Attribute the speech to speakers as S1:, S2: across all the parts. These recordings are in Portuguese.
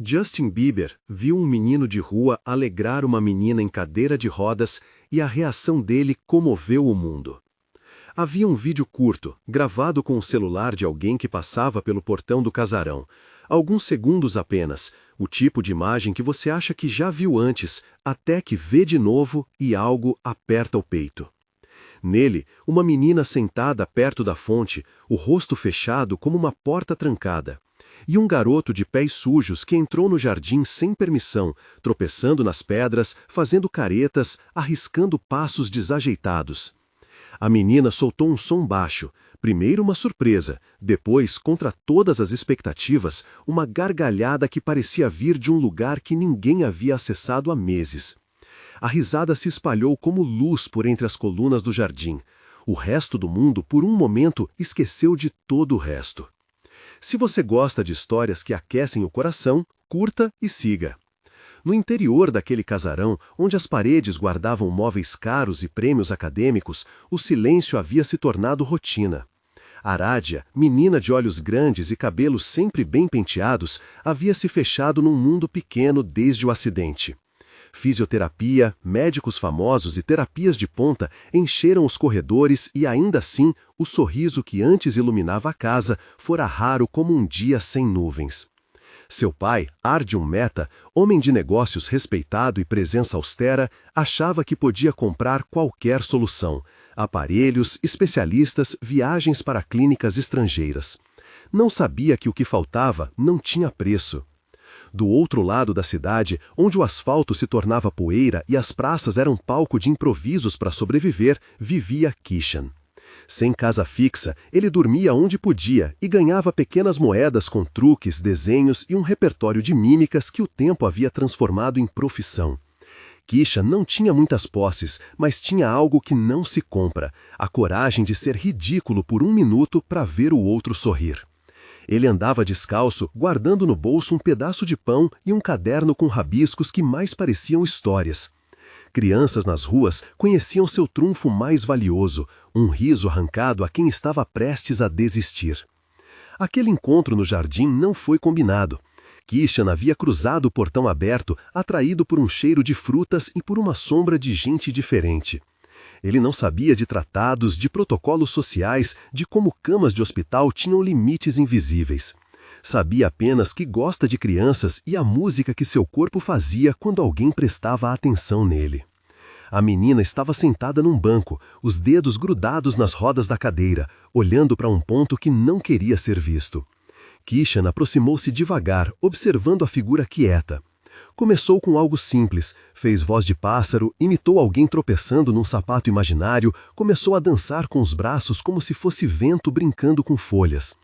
S1: Justin Bieber viu um menino de rua alegrar uma menina em cadeira de rodas e a reação dele comoveu o mundo. Havia um vídeo curto, gravado com o celular de alguém que passava pelo portão do casarão. Alguns segundos apenas, o tipo de imagem que você acha que já viu antes, até que vê de novo e algo aperta o peito. Nele, uma menina sentada perto da fonte, o rosto fechado como uma porta trancada. E um garoto de pés sujos que entrou no jardim sem permissão, tropeçando nas pedras, fazendo caretas, arriscando passos desajeitados. A menina soltou um som baixo, primeiro uma surpresa, depois, contra todas as expectativas, uma gargalhada que parecia vir de um lugar que ninguém havia acessado há meses. A risada se espalhou como luz por entre as colunas do jardim. O resto do mundo, por um momento, esqueceu de todo o resto. Se você gosta de histórias que aquecem o coração, curta e siga. No interior daquele casarão, onde as paredes guardavam móveis caros e prêmios acadêmicos, o silêncio havia se tornado rotina. Arádia, menina de olhos grandes e cabelos sempre bem penteados, havia se fechado num mundo pequeno desde o acidente. Fisioterapia, médicos famosos e terapias de ponta encheram os corredores e, ainda assim, o sorriso que antes iluminava a casa fora raro como um dia sem nuvens. Seu pai, Arjun Mehta, homem de negócios respeitado e presença austera, achava que podia comprar qualquer solução: aparelhos, especialistas, viagens para clínicas estrangeiras. Não sabia que o que faltava não tinha preço. Do outro lado da cidade, onde o asfalto se tornava poeira e as praças eram palco de improvisos para sobreviver, vivia Kishan. Sem casa fixa, ele dormia onde podia e ganhava pequenas moedas com truques, desenhos e um repertório de mímicas que o tempo havia transformado em profissão. Kishan não tinha muitas posses, mas tinha algo que não se compra: a coragem de ser ridículo por um minuto para ver o outro sorrir. Ele andava descalço, guardando no bolso um pedaço de pão e um caderno com rabiscos que mais pareciam histórias. Crianças nas ruas conheciam seu trunfo mais valioso, um riso arrancado a quem estava prestes a desistir. Aquele encontro no jardim não foi combinado. Kishan havia cruzado o portão aberto, atraído por um cheiro de frutas e por uma sombra de gente diferente. Ele não sabia de tratados, de protocolos sociais, de como camas de hospital tinham limites invisíveis. Sabia apenas que gosta de crianças e a música que seu corpo fazia quando alguém prestava atenção nele. A menina estava sentada num banco, os dedos grudados nas rodas da cadeira, olhando para um ponto que não queria ser visto. Kishan aproximou-se devagar, observando a figura quieta. Começou com algo simples, fez voz de pássaro, imitou alguém tropeçando num sapato imaginário, começou a dançar com os braços como se fosse vento brincando com folhas.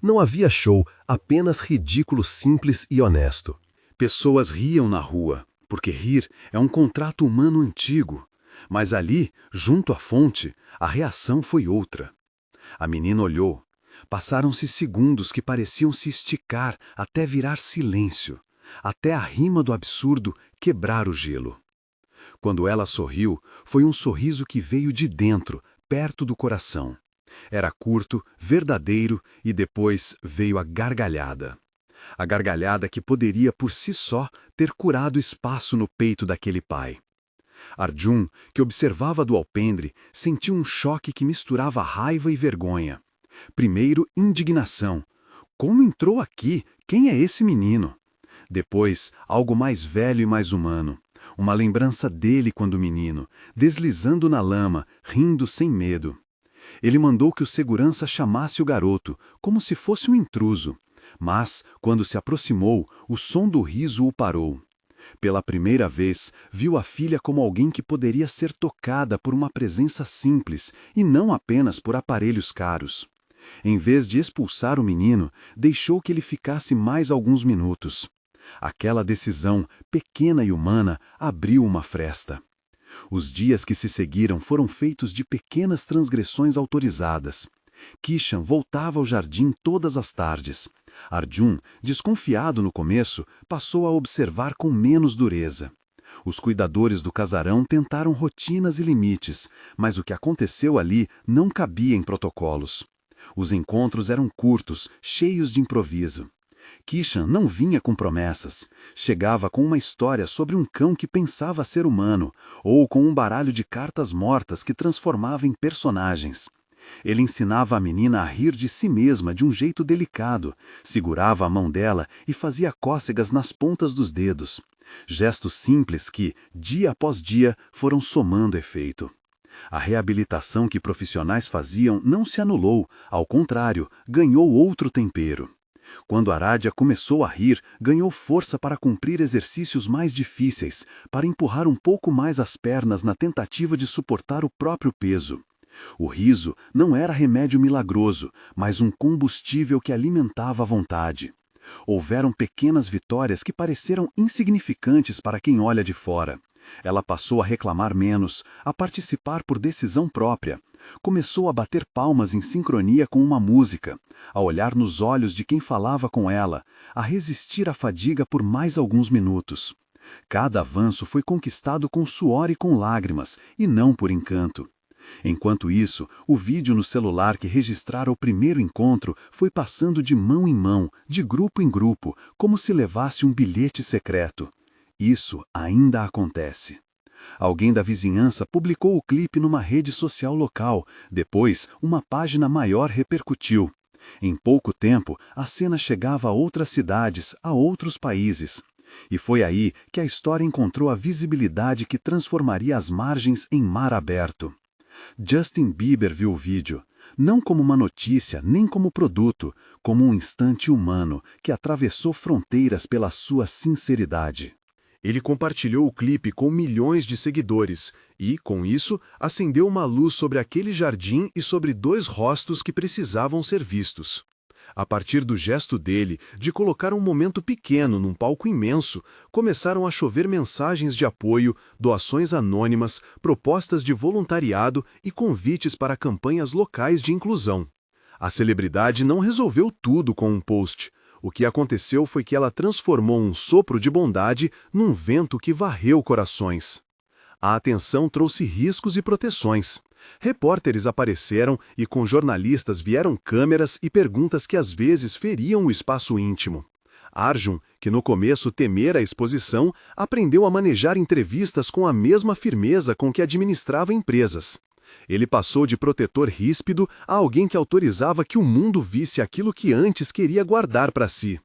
S1: Não havia show, apenas ridículo simples e honesto.
S2: Pessoas riam na rua, porque rir é um contrato humano antigo. Mas ali, junto à fonte, a reação foi outra. A menina olhou. Passaram-se segundos que pareciam se esticar até virar silêncio. Até a rima do absurdo quebrar o gelo. Quando ela sorriu, foi um sorriso que veio de dentro, perto do coração. Era curto, verdadeiro e depois veio a gargalhada. A gargalhada que poderia por si só ter curado espaço no peito daquele pai. Arjun, que observava do alpendre, sentiu um choque que misturava raiva e vergonha. Primeiro, indignação. Como entrou aqui? Quem é esse menino? Depois, algo mais velho e mais humano. Uma lembrança dele quando menino, deslizando na lama, rindo sem medo. Ele mandou que o segurança chamasse o garoto, como se fosse um intruso. Mas, quando se aproximou, o som do riso o parou. Pela primeira vez, viu a filha como alguém que poderia ser tocada por uma presença simples e não apenas por aparelhos caros. Em vez de expulsar o menino, deixou que ele ficasse mais alguns minutos. Aquela decisão, pequena e humana, abriu uma fresta. Os dias que se seguiram foram feitos de pequenas transgressões autorizadas. Kishan voltava ao jardim todas as tardes. Arjun, desconfiado no começo, passou a observar com menos dureza. Os cuidadores do casarão tentaram rotinas e limites, mas o que aconteceu ali não cabia em protocolos. Os encontros eram curtos, cheios de improviso. Kishan não vinha com promessas. Chegava com uma história sobre um cão que pensava ser humano, ou com um baralho de cartas mortas que transformava em personagens. Ele ensinava a menina a rir de si mesma de um jeito delicado, segurava a mão dela e fazia cócegas nas pontas dos dedos. Gestos simples que, dia após dia, foram somando efeito. A reabilitação que profissionais faziam não se anulou, ao contrário, ganhou outro tempero. Quando Aradhya começou a rir, ganhou força para cumprir exercícios mais difíceis, para empurrar um pouco mais as pernas na tentativa de suportar o próprio peso. O riso não era remédio milagroso, mas um combustível que alimentava a vontade. Houveram pequenas vitórias que pareceram insignificantes para quem olha de fora. Ela passou a reclamar menos, a participar por decisão própria. Começou a bater palmas em sincronia com uma música, a olhar nos olhos de quem falava com ela, a resistir à fadiga por mais alguns minutos. Cada avanço foi conquistado com suor e com lágrimas, e não por encanto. Enquanto isso, o vídeo no celular que registrara o primeiro encontro foi passando de mão em mão, de grupo em grupo, como se levasse um bilhete secreto. Isso ainda acontece. Alguém da vizinhança publicou o clipe numa rede social local. Depois, uma página maior repercutiu. Em pouco tempo, a cena chegava a outras cidades, a outros países. E foi aí que a história encontrou a visibilidade que transformaria as margens em mar aberto. Justin Bieber viu o vídeo, não como uma notícia nem como produto, como um instante humano que atravessou fronteiras pela sua sinceridade.
S1: Ele compartilhou o clipe com milhões de seguidores e, com isso, acendeu uma luz sobre aquele jardim e sobre dois rostos que precisavam ser vistos. A partir do gesto dele, de colocar um momento pequeno num palco imenso, começaram a chover mensagens de apoio, doações anônimas, propostas de voluntariado e convites para campanhas locais de inclusão. A celebridade não resolveu tudo com um post. O que aconteceu foi que ela transformou um sopro de bondade num vento que varreu corações. A atenção trouxe riscos e proteções. Repórteres apareceram e com jornalistas vieram câmeras e perguntas que às vezes feriam o espaço íntimo. Arjun, que no começo temera a exposição, aprendeu a manejar entrevistas com a mesma firmeza com que administrava empresas. Ele passou de protetor ríspido a alguém que autorizava que o mundo visse aquilo que antes queria guardar para si.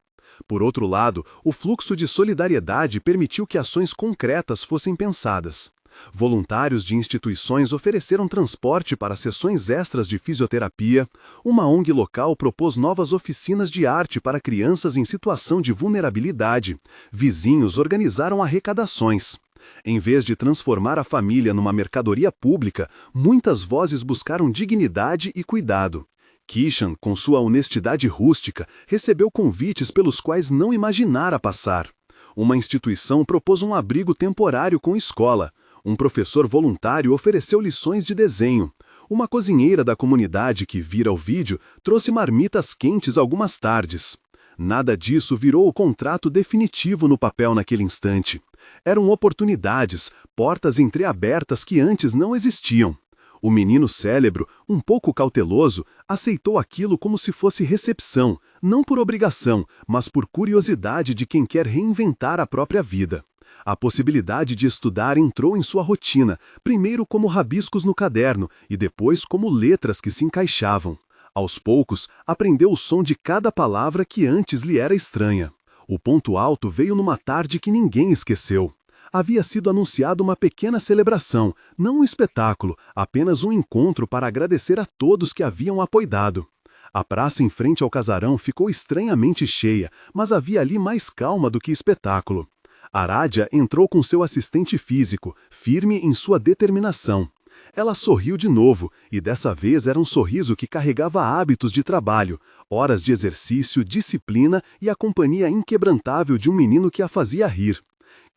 S1: Por outro lado, o fluxo de solidariedade permitiu que ações concretas fossem pensadas. Voluntários de instituições ofereceram transporte para sessões extras de fisioterapia, uma ONG local propôs novas oficinas de arte para crianças em situação de vulnerabilidade, vizinhos organizaram arrecadações. Em vez de transformar a família numa mercadoria pública, muitas vozes buscaram dignidade e cuidado. Kishan, com sua honestidade rústica, recebeu convites pelos quais não imaginara passar. Uma instituição propôs um abrigo temporário com escola. Um professor voluntário ofereceu lições de desenho. Uma cozinheira da comunidade que vira o vídeo trouxe marmitas quentes algumas tardes. Nada disso virou o contrato definitivo no papel naquele instante. Eram oportunidades, portas entreabertas que antes não existiam. O menino cérebro, um pouco cauteloso, aceitou aquilo como se fosse recepção, não por obrigação, mas por curiosidade de quem quer reinventar a própria vida. A possibilidade de estudar entrou em sua rotina, primeiro como rabiscos no caderno e depois como letras que se encaixavam. Aos poucos, aprendeu o som de cada palavra que antes lhe era estranha. O ponto alto veio numa tarde que ninguém esqueceu. Havia sido anunciada uma pequena celebração, não um espetáculo, apenas um encontro para agradecer a todos que haviam apoiado. A praça em frente ao casarão ficou estranhamente cheia, mas havia ali mais calma do que espetáculo. Aradhya entrou com seu assistente físico, firme em sua determinação. Ela sorriu de novo, e dessa vez era um sorriso que carregava hábitos de trabalho, horas de exercício, disciplina e a companhia inquebrantável de um menino que a fazia rir.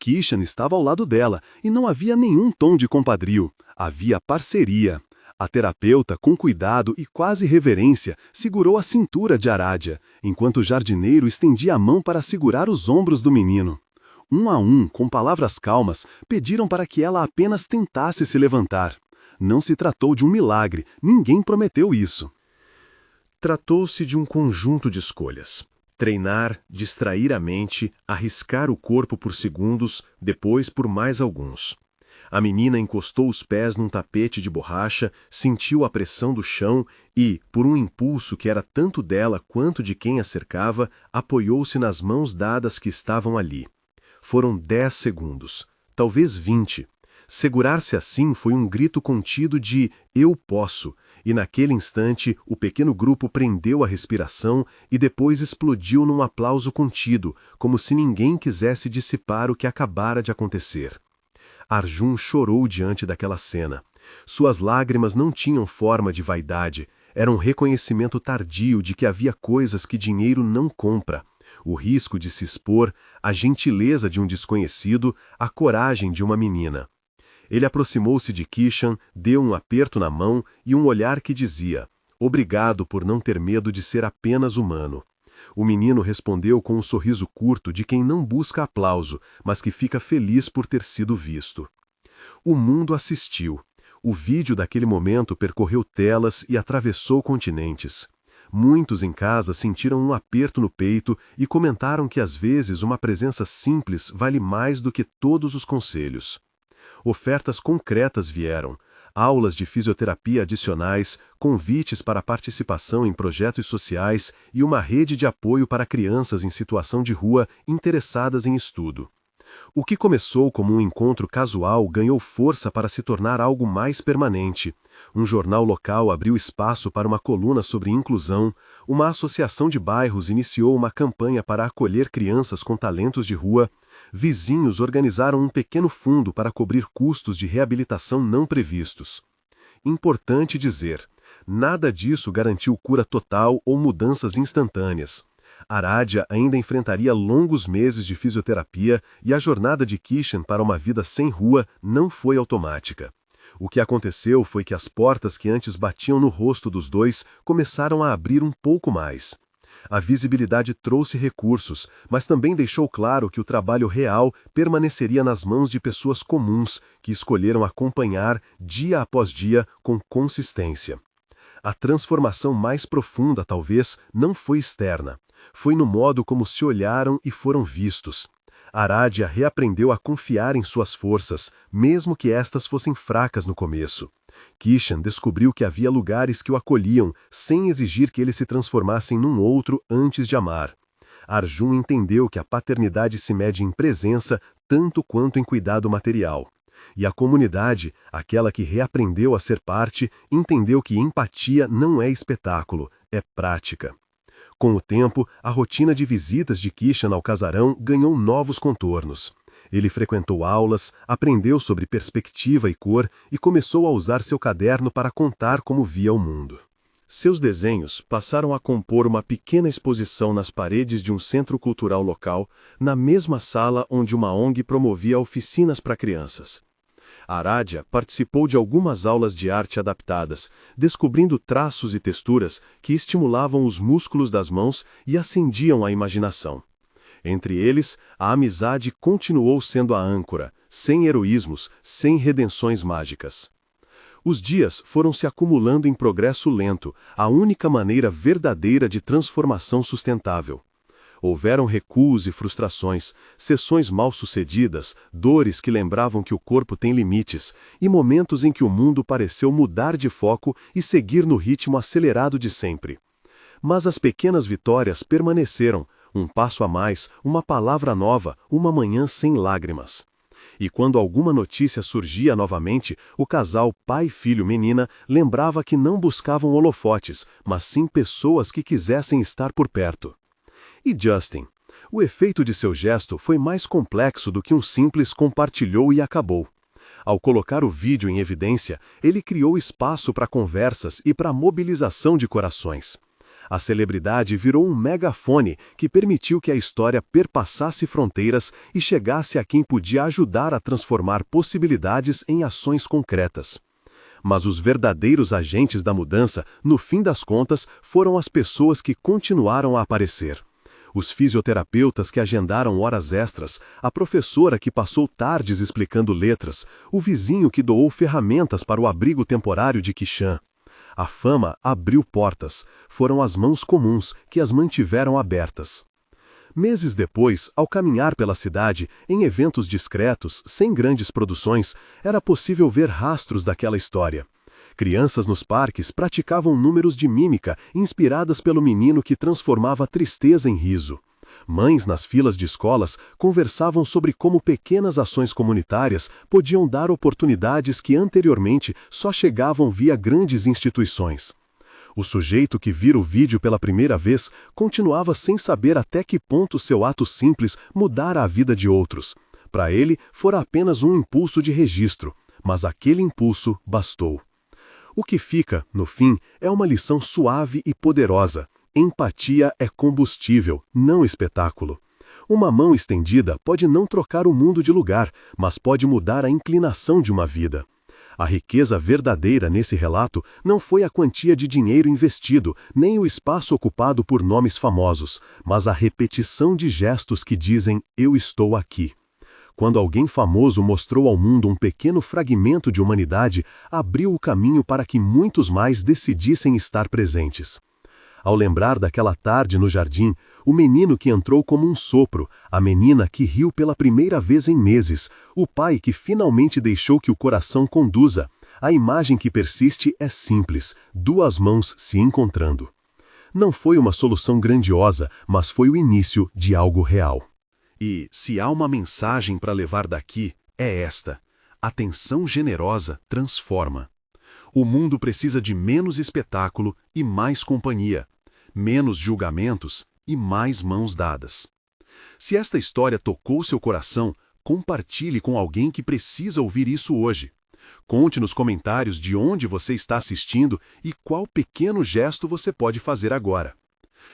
S1: Kishan estava ao lado dela, e não havia nenhum tom de compadrio, havia parceria. A terapeuta, com cuidado e quase reverência, segurou a cintura de Aradhya, enquanto o jardineiro estendia a mão para segurar os ombros do menino. Um a um, com palavras calmas, pediram para que ela apenas tentasse se levantar. Não se tratou de um milagre, ninguém prometeu isso. Tratou-se de um conjunto de escolhas. Treinar, distrair a mente, arriscar o corpo por segundos, depois por mais alguns. A menina encostou os pés num tapete de borracha, sentiu a pressão do chão e, por um impulso que era tanto dela quanto de quem a cercava, apoiou-se nas mãos dadas que estavam ali. Foram 10 segundos, talvez 20. Segurar-se assim foi um grito contido de "eu posso", e naquele instante o pequeno grupo prendeu a respiração e depois explodiu num aplauso contido, como se ninguém quisesse dissipar o que acabara de acontecer. Arjun chorou diante daquela cena. Suas lágrimas não tinham forma de vaidade, era um reconhecimento tardio de que havia coisas que dinheiro não compra. O risco de se expor, a gentileza de um desconhecido, a coragem de uma menina. Ele aproximou-se de Kishan, deu um aperto na mão e um olhar que dizia: "Obrigado por não ter medo de ser apenas humano." O menino respondeu com um sorriso curto de quem não busca aplauso, mas que fica feliz por ter sido visto. O mundo assistiu. O vídeo daquele momento percorreu telas e atravessou continentes. Muitos em casa sentiram um aperto no peito e comentaram que às vezes uma presença simples vale mais do que todos os conselhos. Ofertas concretas vieram, aulas de fisioterapia adicionais, convites para participação em projetos sociais e uma rede de apoio para crianças em situação de rua interessadas em estudo. O que começou como um encontro casual ganhou força para se tornar algo mais permanente. Um jornal local abriu espaço para uma coluna sobre inclusão, uma associação de bairros iniciou uma campanha para acolher crianças com talentos de rua, vizinhos organizaram um pequeno fundo para cobrir custos de reabilitação não previstos. Importante dizer, nada disso garantiu cura total ou mudanças instantâneas. Aradhya ainda enfrentaria longos meses de fisioterapia e a jornada de Kishan para uma vida sem rua não foi automática. O que aconteceu foi que as portas que antes batiam no rosto dos dois começaram a abrir um pouco mais. A visibilidade trouxe recursos, mas também deixou claro que o trabalho real permaneceria nas mãos de pessoas comuns que escolheram acompanhar dia após dia com consistência. A transformação mais profunda, talvez, não foi externa. Foi no modo como se olharam e foram vistos. Aradhya reaprendeu a confiar em suas forças, mesmo que estas fossem fracas no começo. Kishan descobriu que havia lugares que o acolhiam, sem exigir que ele se transformasse num outro antes de amar. Arjun entendeu que a paternidade se mede em presença tanto quanto em cuidado material. E a comunidade, aquela que reaprendeu a ser parte, entendeu que empatia não é espetáculo, é prática. Com o tempo, a rotina de visitas de Kishan ao casarão ganhou novos contornos. Ele frequentou aulas, aprendeu sobre perspectiva e cor e começou a usar seu caderno para contar como via o mundo. Seus desenhos passaram a compor uma pequena exposição nas paredes de um centro cultural local, na mesma sala onde uma ONG promovia oficinas para crianças. Aradhya participou de algumas aulas de arte adaptadas, descobrindo traços e texturas que estimulavam os músculos das mãos e acendiam a imaginação. Entre eles, a amizade continuou sendo a âncora, sem heroísmos, sem redenções mágicas. Os dias foram se acumulando em progresso lento, a única maneira verdadeira de transformação sustentável. Houveram recuos e frustrações, sessões mal-sucedidas, dores que lembravam que o corpo tem limites, e momentos em que o mundo pareceu mudar de foco e seguir no ritmo acelerado de sempre. Mas as pequenas vitórias permaneceram, um passo a mais, uma palavra nova, uma manhã sem lágrimas. E quando alguma notícia surgia novamente, o casal pai-filho-menina lembrava que não buscavam holofotes, mas sim pessoas que quisessem estar por perto. E Justin? O efeito de seu gesto foi mais complexo do que um simples compartilhou e acabou. Ao colocar o vídeo em evidência, ele criou espaço para conversas e para mobilização de corações. A celebridade virou um megafone que permitiu que a história perpassasse fronteiras e chegasse a quem podia ajudar a transformar possibilidades em ações concretas. Mas os verdadeiros agentes da mudança, no fim das contas, foram as pessoas que continuaram a aparecer. Os fisioterapeutas que agendaram horas extras, a professora que passou tardes explicando letras, o vizinho que doou ferramentas para o abrigo temporário de Kishan. A fama abriu portas, foram as mãos comuns que as mantiveram abertas. Meses depois, ao caminhar pela cidade, em eventos discretos, sem grandes produções, era possível ver rastros daquela história. Crianças nos parques praticavam números de mímica inspiradas pelo menino que transformava a tristeza em riso. Mães nas filas de escolas conversavam sobre como pequenas ações comunitárias podiam dar oportunidades que anteriormente só chegavam via grandes instituições. O sujeito que vira o vídeo pela primeira vez continuava sem saber até que ponto seu ato simples mudara a vida de outros. Para ele, fora apenas um impulso de registro, mas aquele impulso bastou. O que fica, no fim, é uma lição suave e poderosa. Empatia é combustível, não espetáculo. Uma mão estendida pode não trocar o mundo de lugar, mas pode mudar a inclinação de uma vida. A riqueza verdadeira nesse relato não foi a quantia de dinheiro investido, nem o espaço ocupado por nomes famosos, mas a repetição de gestos que dizem "eu estou aqui". Quando alguém famoso mostrou ao mundo um pequeno fragmento de humanidade, abriu o caminho para que muitos mais decidissem estar presentes. Ao lembrar daquela tarde no jardim, o menino que entrou como um sopro, a menina que riu pela primeira vez em meses, o pai que finalmente deixou que o coração conduza, a imagem que persiste é simples, duas mãos se encontrando. Não foi uma solução grandiosa, mas foi o início de algo real. E, se há uma mensagem para levar daqui, é esta: atenção generosa transforma. O mundo precisa de menos espetáculo e mais companhia, menos julgamentos e mais mãos dadas. Se esta história tocou seu coração, compartilhe com alguém que precisa ouvir isso hoje. Conte nos comentários de onde você está assistindo e qual pequeno gesto você pode fazer agora.